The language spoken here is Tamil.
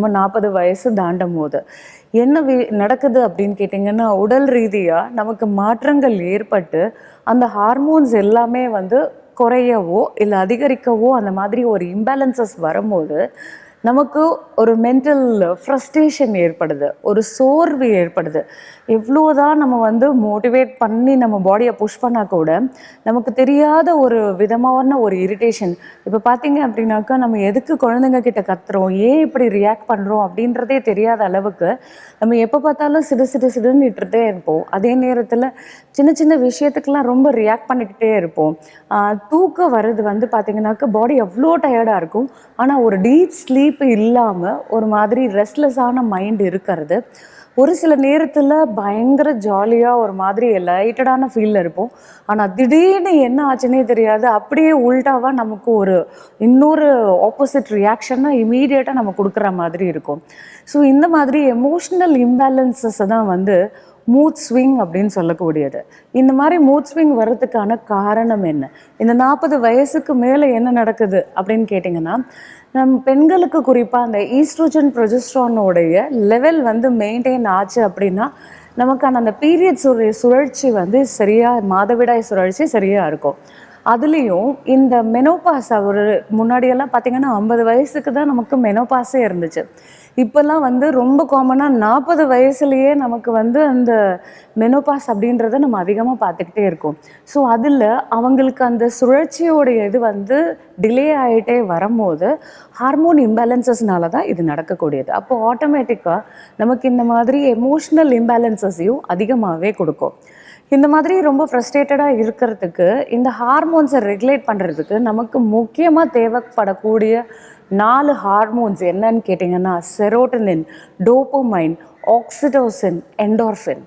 நம்ம 40 வயசு தாண்டும் போது என்ன நடக்குது அப்படின்னு கேட்டிங்கன்னா, உடல் ரீதியாக நமக்கு மாற்றங்கள் ஏற்பட்டு அந்த ஹார்மோன்ஸ் எல்லாமே வந்து குறையவோ இல்லை அதிகரிக்கவோ அந்த மாதிரி ஒரு இம்பேலன்சஸ் வரும்போது நமக்கு ஒரு மென்டல் ஃப்ரஸ்ட்ரேஷன் ஏற்படுது, ஒரு சோர்வு ஏற்படுது. எவ்வளோதான் நம்ம வந்து மோட்டிவேட் பண்ணி நம்ம பாடியை புஷ் பண்ணால் கூட நமக்கு தெரியாத ஒரு விதமான ஒரு இரிட்டேஷன். இப்போ பார்த்தீங்க அப்படின்னாக்கா, நம்ம எதுக்கு குழந்தைங்க கிட்ட கத்துறோம், ஏன் இப்படி ரியாக்ட் பண்ணுறோம் அப்படின்றதே தெரியாத அளவுக்கு நம்ம எப்போ பார்த்தாலும் சிடு சிடு சிடுன்னு இட்டுட்டே இருப்போம். அதே நேரத்தில் சின்ன சின்ன விஷயத்துக்கெல்லாம் ரொம்ப ரியாக்ட் பண்ணிக்கிட்டே இருப்போம். தூக்கம் வர்றது வந்து பார்த்திங்கனாக்கா பாடி எவ்வளோ டயர்டாக இருக்கும், ஆனால் ஒரு டீப் ஸ்லீப் இல்லாமல் ஒரு மாதிரி ரெஸ்ட்லெஸ்ஸான மைண்ட் இருக்கிறது. ஒரு சில நேரத்தில் பயங்கர ஜாலியாக ஒரு மாதிரி லைட்டடான ஃபீலில் இருப்போம். ஆனால் திடீர்னு என்ன ஆச்சுன்னே தெரியாது, அப்படியே உல்டாவாக நமக்கு ஒரு இன்னொரு ஆப்போசிட் ரியாக்ஷனாக இமீடியட்டாக நம்ம கொடுக்குற மாதிரி இருக்கும். ஸோ இந்த மாதிரி எமோஷ்னல் இம்பேலன்சஸை தான் வந்து மூட் ஸ்விங் அப்படின்னு சொல்லக்கூடியது. இந்த மாதிரி மூட் ஸ்விங் வர்றதுக்கான காரணம் என்ன, இந்த 40 வயசுக்கு மேலே என்ன நடக்குது அப்படின்னு கேட்டிங்கன்னா, நம் பெண்களுக்கு குறிப்பாக அந்த ஈஸ்ட்ரோஜன் ப்ரொஜெஸ்ட்ரானோடைய லெவல் வந்து மெயின்டைன் ஆச்சு அப்படின்னா நமக்கான அந்த பீரியட்ஸ் சுழற்சி வந்து சரியாக, மாதவிடாய் சுழற்சி சரியாக இருக்கும். அதுலேயும் இந்த மெனோபாஸ் ஒரு முன்னாடியெல்லாம் பார்த்திங்கன்னா 50 வயசுக்கு தான் நமக்கு மெனோபாஸே இருந்துச்சு. இப்போல்லாம் வந்து ரொம்ப காமனாக 40 வயசுலேயே நமக்கு வந்து அந்த மெனோபாஸ் அப்படின்றத நம்ம அதிகமாக பார்த்துக்கிட்டே இருக்கோம். ஸோ அதில் அவங்களுக்கு அந்த சுழற்சியோடைய இது வந்து டிலே ஆகிட்டே வரும்போது ஹார்மோன் இம்பேலன்சஸ்னால தான் இது நடக்கக்கூடியது. அப்போது ஆட்டோமேட்டிக்காக நமக்கு இந்த மாதிரி எமோஷ்னல் இம்பேலன்சஸையும் அதிகமாகவே கொடுக்கும். இந்த மாதிரி ரொம்ப ஃப்ரஸ்ட்ரேட்டடாக இருக்கிறதுக்கு, இந்த ஹார்மோன்ஸை ரெகுலேட் பண்ணுறதுக்கு நமக்கு முக்கியமாக தேவைப்படக்கூடிய 4 ஹார்மோன்ஸ் என்னன்னு கேட்டிங்கன்னா, செரோட்டனின், டோப்போமைன், ஆக்சிடோசின், என்டார்ஃபின்.